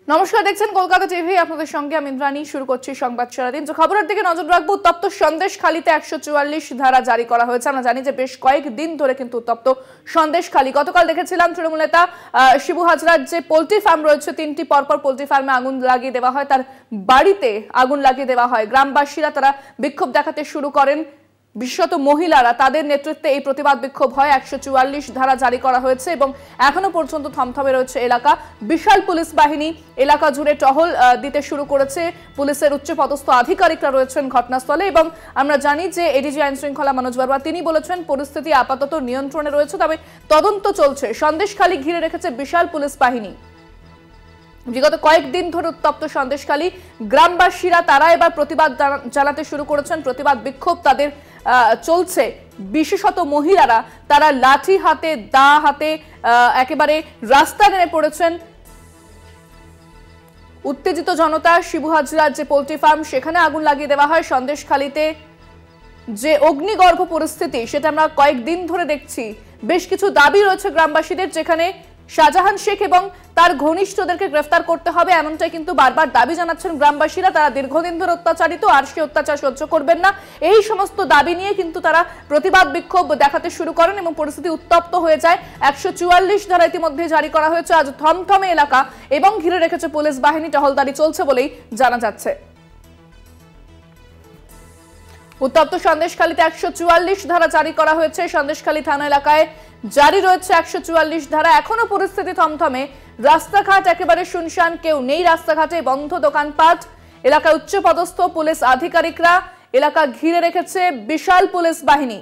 নমস্কার, দেখছেন কলকাতা টিভি। আপনাদের সঙ্গে আমি ইন্দ্রাণী। শুরু করছি সংবাদ সারাদিন। যে খবরের দিকে নজর রাখবো, উত্তপ্ত সন্দেশখালীতে 144 ধারা জারি করা হয়েছে। আমরা জানি যে বেশ কয়েকদিন ধরে কিন্তু উত্তপ্ত সন্দেশখালী। গতকাল দেখেছিলাম তৃণমূল নেতা শিবু হাজরার যে পোল্ট্রি ফার্ম রয়েছে, 3টি পরপর পোল্ট্রি ফার্মে আগুন লাগিয়ে দেওয়া হয়, তার বাড়িতে আগুন লাগিয়ে দেওয়া হয়। গ্রামবাসীরা তারা বিক্ষোভ দেখাতে শুরু করেন, বিশেষত মহিলারা, তাদের নেতৃত্বে এই প্রতিবাদ বিক্ষোভ হয়। 144 ধারা জারি করা হয়েছে এবং এখনো পর্যন্ত থমথমে রয়েছে এলাকা। বিশাল পুলিশ বাহিনী এলাকা জুড়ে টহল দিতে শুরু করেছে। পুলিশের উচ্চপদস্থ আধিকারিকরা রয়েছেন ঘটনাস্থলে এবং আমরা জানি যে এডিজি আইন শৃঙ্খলা মনোজ বর্মা তিনি বলেছেন পরিস্থিতি আপাতত নিয়ন্ত্রণে রয়েছে, তবে তদন্ত চলছে। সন্দেশখালী ঘিরে রেখেছে বিশাল পুলিশ বাহিনী। বিগত কয়েকদিন ধরে উত্তপ্ত সন্দেশখালী, গ্রামবাসীরা তারা এবার প্রতিবাদ জানাতে শুরু করেছেন। প্রতিবাদ বিক্ষোভ তাদের চলছে। বিশেষত মহিলারা তারা লাঠি হাতে, দা হাতে একেবারে রাস্তা নেমে পড়েছেন। উত্তেজিত জনতা। শিবু হাজরার যে পোল্ট্রি ফার্ম, সেখানে আগুন লাগিয়ে দেওয়া হয়। সন্দেশখালীতে যে অগ্নিগর্ভ পরিস্থিতি, সেটা আমরা কয়েকদিন ধরে দেখছি। বেশ কিছু দাবি রয়েছে গ্রামবাসীদের, যেখানে শাহজাহান শেখ এবং তার ঘনিষ্ঠদেরকে গ্রেফতার করতে হবে, এমনটাই কিন্তু বারবার দাবি জানাচ্ছেন গ্রামবাসীরা। তারা দীর্ঘদিন ধরে অত্যাচারিত, আর সে অত্যাচার সহ্য করবেন না। এই সমস্ত দাবি নিয়ে কিন্তু তারা প্রতিবাদ বিক্ষোভ দেখাতে শুরু করেন এবং পরিস্থিতি উত্তপ্ত হয়ে যায়। 144 ধারা ইতিমধ্যে জারি করা হয়েছে। আজ থমথমে এলাকা এবং ঘিরে রেখেছে পুলিশ বাহিনী। টহলদারি চলছে বলেই জানা যাচ্ছে। উত্তপ্ত সন্দেশখালীতে 144 ধারা জারি করা হয়েছে। সন্দেশখালী থানা এলাকায় জারি রয়েছে 144 ধারা। এখনো পরিস্থিতি থমথমে। রাস্তাঘাট একেবারে শুনশান, কেউ নেই রাস্তাঘাটে, বন্ধ দোকানপাট। এলাকায় উচ্চপদস্থ পুলিশ আধিকারিকরা এলাকা ঘিরে রেখেছে বিশাল পুলিশ বাহিনী।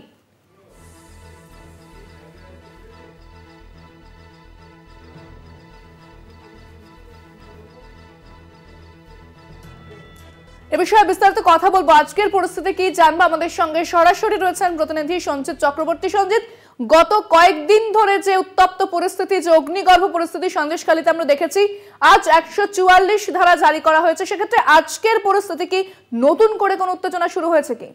এ বিষয়ে বিস্তারিত কথা বলবো। আজকের পরিস্থিতি কি জানবো, আমাদের সঙ্গে সরাসরি রয়েছেন প্রতিনিধি সঞ্জিত চক্রবর্তী। সঞ্জিত, গত কয়েকদিন ধরে যে উত্তপ্ত পরিস্থিতি, যে অগ্নিগর্ভ পরিস্থিতি সন্দেশখালীতে আমরা দেখেছি, আজ 144 ধারা জারি করা হয়েছে। সেক্ষেত্রে আজকের পরিস্থিতি কি, নতুন করে কোন উত্তেজনা শুরু হয়েছে কি?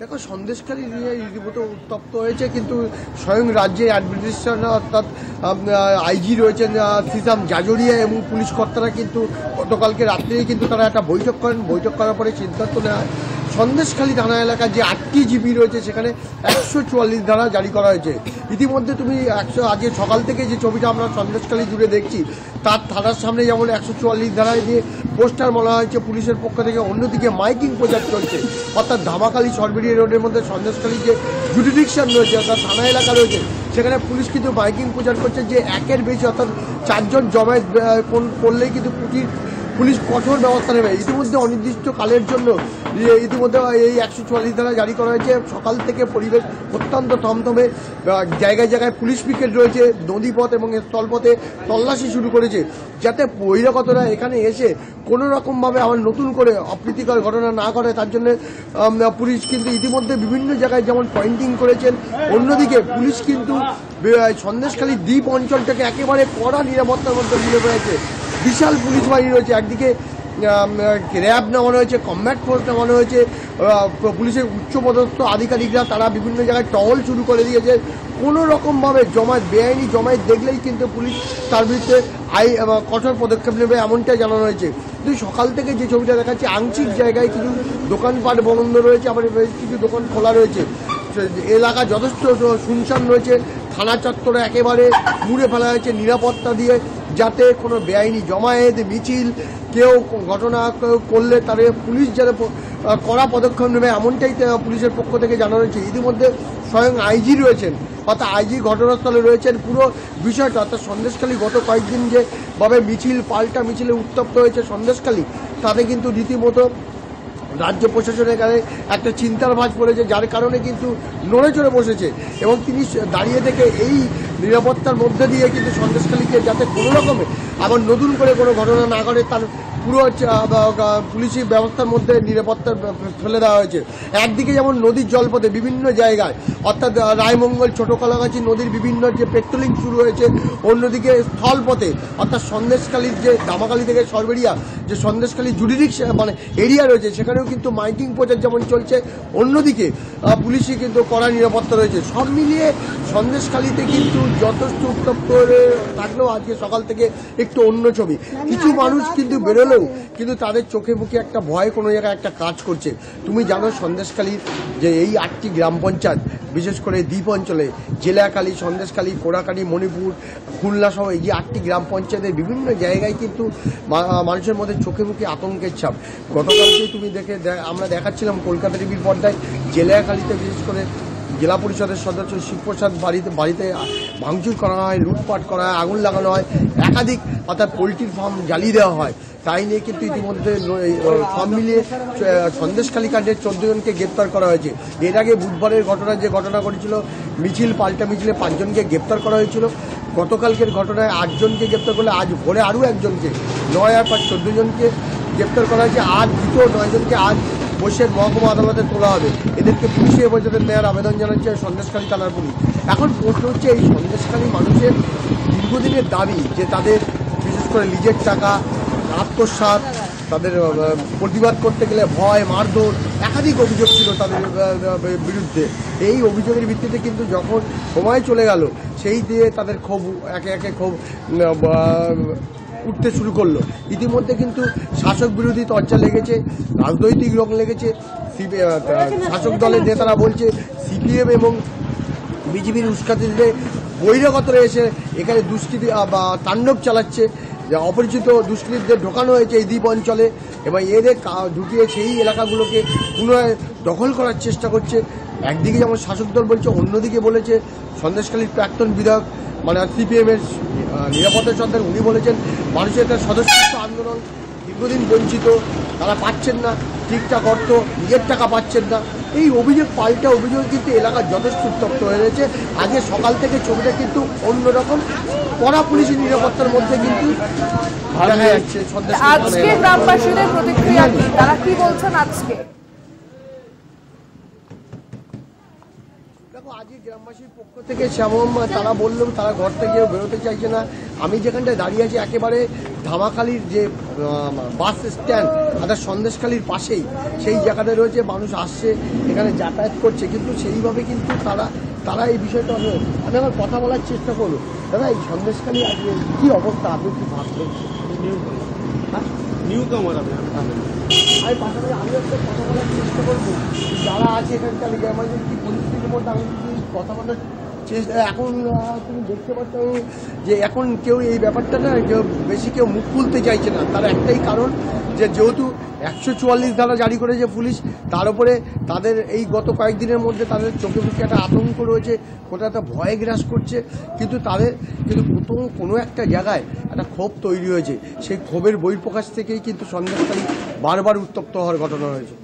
দেখো, সন্দেশখালী নিয়ে রীতিমতো উত্তপ্ত হয়েছে, কিন্তু স্বয়ং রাজ্যের অ্যাডমিনিস্ট্রেশন অর্থাৎ আইজি রয়েছেন শ্রীরাম জাজরিয়া এবং পুলিশ কর্তারা কিন্তু গতকালকে রাত্রেই কিন্তু তারা একটা বৈঠক করেন। বৈঠক করার পরে সিদ্ধান্ত নেওয়া হয় সন্দেশখালী থানা এলাকায় যে 8টি জিপি রয়েছে সেখানে 144 ধারা জারি করা হয়েছে। ইতিমধ্যে তুমি আজকে সকাল থেকে যে ছবিটা আমরা সন্দেশখালী জুড়ে দেখছি, তার থানার সামনে যেমন 144 ধারায় দিয়ে পোস্টার মারা হয়েছে পুলিশের পক্ষ থেকে, অন্যদিকে মাইকিং প্রচার চলছে। অর্থাৎ ধামাখালী সরবেরি রোডের মধ্যে সন্দেশখালী যে জুডিডিকশন রয়েছে অর্থাৎ থানা এলাকা রয়েছে, সেখানে পুলিশ কিন্তু মাইকিং প্রচার করছে যে একের বেশি অর্থাৎ 4 জন জমায়েত করলেই কিন্তু পুলিশ কঠোর ব্যবস্থা নেবে। ইতিমধ্যে অনির্দিষ্টকালের জন্য ইতিমধ্যে এই 144 ধারা জারি করা হয়েছে। সকাল থেকে পরিবেশ অত্যন্ত থমথমে। জায়গায় জায়গায় পুলিশ পিকেট রয়েছে, নদীপথ এবং স্থলপথে তল্লাশি শুরু করেছে, যাতে বহিরাগতরা এখানে এসে কোনো রকমভাবে আবার নতুন করে অপ্রীতিকর ঘটনা না করে। তার জন্য পুলিশ কিন্তু ইতিমধ্যে বিভিন্ন জায়গায় যেমন পয়েন্টিং করেছেন। অন্যদিকে পুলিশ কিন্তু সন্দেশখালী দ্বীপ অঞ্চলটাকে একেবারে কড়া নিরাপত্তার মধ্যে মিলে রয়েছে। বিশাল পুলিশ বাহিনী রয়েছে, একদিকে র্যাব নামানো হয়েছে, কমব্যাট ফোর্স নামানো হয়েছে, পুলিশের উচ্চপদস্থ আধিকারিকরা তারা বিভিন্ন জায়গায় টহল শুরু করে দিয়েছে। কোনো রকমভাবে জমায়েত, বেআইনি জমায়েত দেখলেই কিন্তু পুলিশ তার বিরুদ্ধে কঠোর পদক্ষেপ নেবে, এমনটাই জানানো হয়েছে। কিন্তু সকাল থেকে যে ছবিটা দেখাচ্ছে, আংশিক জায়গায় কিছু দোকানপাট বন্ধ রয়েছে, আবার বেশ কিছু দোকান খোলা রয়েছে। এলাকা যথেষ্ট শুনশান রয়েছে। থানা চত্বরে একেবারে মুড়ে ফেলা হয়েছে নিরাপত্তা দিয়ে, যাতে কোনো বেআইনি জমায়েত, মিছিল, কেউ ঘটনা করলে তার পুলিশ যাতে কড়া পদক্ষেপ নেবে, এমনটাই পুলিশের পক্ষ থেকে জানানো হয়েছে। ইতিমধ্যে স্বয়ং আইজি রয়েছেন, অর্থাৎ আইজি ঘটনাস্থলে রয়েছেন। পুরো বিষয়টা অর্থাৎ সন্দেশখালী গত কয়েকদিন যেভাবে মিছিল, পাল্টা মিছিলে উত্তপ্ত হয়েছে সন্দেশখালী, তাতে কিন্তু রীতিমতো রাজ্য প্রশাসনের কাছে একটা চিন্তার ভাঁজ পড়েছে, যার কারণে কিন্তু নড়ে চড়ে বসেছে এবং তিনি দাঁড়িয়ে থেকে এই নিরাপত্তার মধ্যে দিয়ে কিন্তু সন্দেশখালীকে যাতে কোনো রকমে আবার নতুন করে কোনো ঘটনা না ঘটে তার পুরো পুলিশি ব্যবস্থার মধ্যে নিরাপত্তা ফেলে দেওয়া হয়েছে। একদিকে যেমন নদীর জলপথে বিভিন্ন জায়গায় অর্থাৎ রায়মঙ্গল ছোট কলাগাছি নদীর বিভিন্ন যে পেট্রোলিং শুরু হয়েছে, অন্যদিকে স্থলপথে অর্থাৎ সন্দেশখালীর যে দামাখালি থেকে সরবেরিয়া যে সন্দেশখালী জুডিডিক মানে এরিয়া রয়েছে সেখানেও কিন্তু মাইকিং প্রচার যেমন চলছে, অন্যদিকে পুলিশই কিন্তু কড়া নিরাপত্তা রয়েছে। সব মিলিয়ে সন্দেশখালীতে কিন্তু যথেষ্ট উত্তপ্ত থাকলেও আজকে সকাল থেকে একটু অন্য ছবি। কিছু মানুষ কিন্তু বেরোলেও কিন্তু তাদের চোখে মুখে একটা ভয় কোনো জায়গায় একটা কাজ করছে। তুমি জানো সন্দেশখালীর যে এই 8টি গ্রাম পঞ্চায়েত, বিশেষ করে দ্বীপ অঞ্চলে জেলাখালী, সন্দেশখালী, কোড়াখালী, মণিপুর, খুলনা সহ এই যে 8টি গ্রাম পঞ্চায়েতের বিভিন্ন জায়গায় কিন্তু মানুষের মধ্যে চোখে মুখে আতঙ্কের ছাপ। গতকালকেই তুমি আমরা দেখাচ্ছিলাম কলকাতা টিভির পর্দায় জেলাখালীতে বিশেষ করে জেলা পরিষদের সদস্য শিবপ্রসাদ বাড়িতে ভাঙচুর করা হয়, লুটপাট করা হয়, আগুন লাগানো হয়, একাধিক অর্থাৎ পোলট্রির ফার্ম জ্বালিয়ে দেওয়া হয়। তাই নিয়ে কিন্তু ইতিমধ্যে সব মিলিয়ে সন্দেশখালী কাণ্ডের 14 জনকে গ্রেপ্তার করা হয়েছে। এর আগে বুধবারের যে ঘটনা ঘটেছিল পাল্টা মিছিলে 5 জনকে গ্রেপ্তার করা হয়েছিল। গতকালকের ঘটনায় 8 জনকে গ্রেপ্তার করলে আজ ভোরে আরও একজনকে 9 আর 5 14 জনকে গ্রেপ্তার করা হয়েছে। আর দ্বিতীয় 9 জনকে আজ বসিরহাট মহকুমা আদালতে তোলা হবে। এদেরকে পুলিশে হেফাজতে নেওয়ার আবেদন জানাচ্ছে সন্দেশখালী থানার পুলিশ। এখন প্রশ্ন হচ্ছে এই সন্দেশখালী মানুষের দীর্ঘদিনের দাবি যে তাদের বিশেষ করে লিজের টাকা আত্মসাৎ, তাদের প্রতিবাদ করতে গেলে ভয়, মারধর, একাধিক অভিযোগ ছিল তাদের বিরুদ্ধে। এই অভিযোগের ভিত্তিতে কিন্তু যখন সময় চলে গেল সেই দিয়ে তাদের ক্ষোভ একে একে ক্ষোভ উঠতে শুরু করলো। ইতিমধ্যে কিন্তু শাসক বিরোধী চর্চা লেগেছে, রাজনৈতিক রং লেগেছে। শাসক দলের নেতারা বলছে সিপিএম এবং বিজেপির উস্কানিতে বহিরাগতরা এসে এখানে দুষ্কৃতি বা তাণ্ডব চালাচ্ছে, অপরিচিত দুষ্কৃতীদের ঢোকানো হয়েছে এই দ্বীপ অঞ্চলে এবং এদের ঢুকিয়ে সেই এলাকাগুলোকে পুনরায় দখল করার চেষ্টা করছে। একদিকে যেমন শাসক দল বলছে, অন্যদিকে বলেছে সন্দেশখালীর প্রাক্তন বিধায়ক মানে সিপিএমের নিরাপত্তা সন্ধান, উনি বলেছেন মানুষের একটা সদস্যত্ব আন্দোলন দীর্ঘদিন বঞ্চিত, তারা পাচ্ছেন না ঠিকঠাক অর্থ, নিজের টাকা পাচ্ছেন না। এই অভিযোগ পাল্টা অভিযোগ কিন্তু এলাকা যথেষ্ট উত্তপ্ত হয়ে রয়েছে। আজকে সকাল থেকে ছবিটা কিন্তু অন্যরকম, কড়া পুলিশি নিরাপত্তার মধ্যে কিন্তু দেখা যাচ্ছে। আজকে গ্রামবাসীদের প্রতিক্রিয়া কি, তারা কি বলছেন আজকে? দেখো আজকে গ্রামবাসীর পক্ষ থেকে যেমন তারা বললেন তারা ঘর থেকে বেরোতে চাইছে না। আমি যেখানটায় দাঁড়িয়ে আছি একেবারে ধামাখালীর যে বাস স্ট্যান্ড অর্থাৎ সন্দেশখালীর পাশেই সেই জায়গাটা রয়েছে, মানুষ আসছে এখানে যাতায়াত করছে, কিন্তু সেইভাবে কিন্তু তারা এই বিষয়টা আমি আমার কথা বলার চেষ্টা করবো। দাদা এই সন্দেশখালী আজকে কী অবস্থা, আপনি কি ভাবছেন? আমি পাশাপাশি আমি একটা কথা বলার চেষ্টা করবো যারা আছে এখানকার আমাদের কি পরিস্থিতির মধ্যে আমি যদি কথা বলার চেষ্টা। এখন তুমি দেখতে পাচ্ছ যে এখন কেউ এই ব্যাপারটা না কেউ বেশি কেউ মুখ খুলতে চাইছে না। তার একটাই কারণ যে যেহেতু 144 ধারা জারি করেছে পুলিশ, তার উপরে তাদের এই গত কয়েকদিনের মধ্যে তাদের চোখে মুখে একটা আতঙ্ক রয়েছে, কোথাও একটা ভয় গ্রাস করছে, কিন্তু তাদের প্রথম কোনো একটা জায়গায় একটা ক্ষোভ তৈরি হয়েছে। সেই ক্ষোভের বহিঃপ্রকাশ থেকেই কিন্তু সন্দেশখালী বারবার উত্তপ্ত হওয়ার ঘটনা হয়েছে।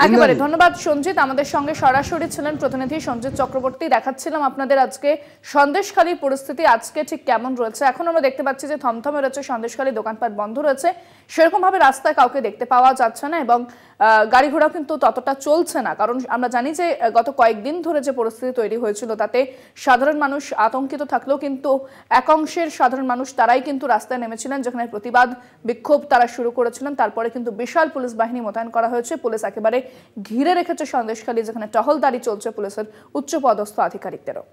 একেবারে ধন্যবাদ সঞ্জিত। আমাদের সঙ্গে সরাসরি ছিলেন প্রতিনিধি সঞ্জিত চক্রবর্তী। দেখাচ্ছিলাম আপনাদের আজকে সন্দেশখালীর পরিস্থিতি আজকে ঠিক কেমন রয়েছে। এখন আমরা দেখতে পাচ্ছি যে থমথমে রয়েছে সন্দেশখালী, দোকানপাট বন্ধ রয়েছে, সেরকম ভাবে রাস্তায় কাউকে দেখতে পাওয়া যাচ্ছে না এবং গাড়ি ঘোড়াও কিন্তু ততটা চলছে না। কারণ আমরা জানি যে গত কয়েকদিন ধরে যে পরিস্থিতি তৈরি হয়েছিল তাতে সাধারণ মানুষ আতঙ্কিত থাকলেও কিন্তু এক অংশের সাধারণ মানুষ তারাই কিন্তু রাস্তায় নেমেছিলেন, যেখানে প্রতিবাদ বিক্ষোভ তারা শুরু করেছিলেন। তারপরে কিন্তু বিশাল পুলিশ বাহিনী মোতায়েন করা হয়েছে, পুলিশ একেবারে ঘিরে রেখেছে সন্দেশখালী, যেখানে টহলদারি চলছে পুলিশের উচ্চপদস্থ আধিকারিকদেরও।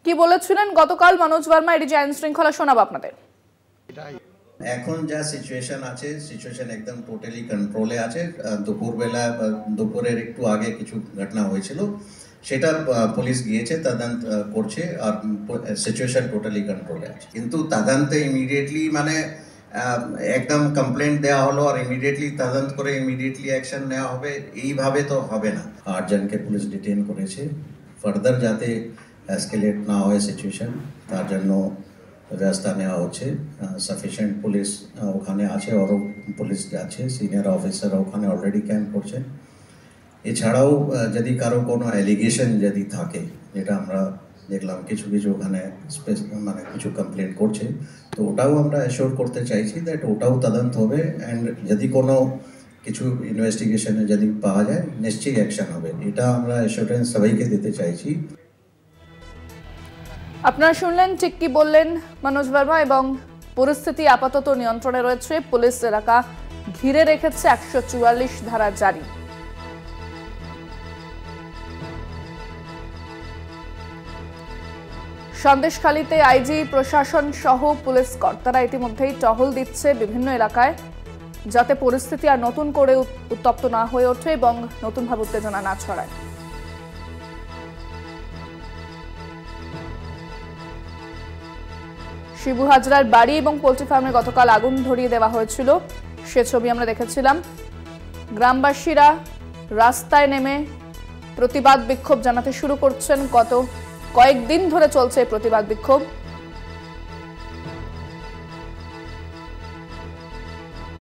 কি বলেছিলেন গতকাল মনোজ বর্মা, এটি যে আইন শৃঙ্খলা শোনাবো আপনাদের। এখন যা সিচুয়েশন আছে, সিচুয়েশন একদম টোটালি কন্ট্রোলে আছে। দুপুরের একটু আগে কিছু ঘটনা হয়েছিল, সেটা পুলিশ গিয়েছে তদন্ত করছে আর সিচুয়েশন টোটালি কন্ট্রোলে আছে। কিন্তু তদন্তে ইমিডিয়েটলি মানে একদম কমপ্লেন্ট দেওয়া হলো আর ইমিডিয়েটলি তদন্ত করে ইমিডিয়েটলি অ্যাকশন নেওয়া হবে, এইভাবে তো হবে না। 8 জনকে পুলিশ ডিটেইন করেছে। ফার্দার যাতে এসকেলেট না হয় সিচুয়েশন, তার জন্য ব্যবস্থা নেওয়া হচ্ছে। সাফিসিয়েন্ট পুলিশ ওখানে আছে, আরও পুলিশ আছে, সিনিয়র অফিসার ওখানে অলরেডি ক্যাম্প করছে। এছাড়াও যদি কারো কোনো অ্যালিগেশন যদি থাকে, যেটা আমরা দেখলাম কিছু কিছু ওখানে মানে কিছু কমপ্লেন করছে, তো ওটাও আমরা অ্যাসিওর করতে চাইছি দ্যাট ওটাও তদন্ত হবে, অ্যান্ড যদি কোনো কিছু ইনভেস্টিগেশনে যদি পাওয়া যায় নিশ্চয়ই অ্যাকশন হবে, এটা আমরা অ্যাসিওরেন্স সবাইকে দিতে চাইছি। আপনারা শুনলেন ঠিক কি বললেন মনোজ বর্মা, এবং পরিস্থিতি আপাতত নিয়ন্ত্রণে রয়েছে। পুলিশ এলাকা ঘিরে রেখেছে, 144 ধারা জারি। সন্দেশখালীতে আইজি, প্রশাসন সহ পুলিশ কর্তারা ইতিমধ্যেই টহল দিচ্ছে বিভিন্ন এলাকায়, যাতে পরিস্থিতি আর নতুন করে উত্তপ্ত না হয়ে ওঠে এবং নতুনভাবে উত্তেজনা না ছড়ায়। শিবু হাজরার বাড়ি এবং পোল্ট্রি ফার্মে গতকাল আগুন ধরিয়ে দেওয়া হয়েছিল, সে ছবি আমরা দেখেছিলাম। গ্রামবাসীরা রাস্তায় নেমে প্রতিবাদ বিক্ষোভ জানাতে শুরু করছেন। গত কয়েকদিন ধরে চলছে প্রতিবাদ বিক্ষোভ।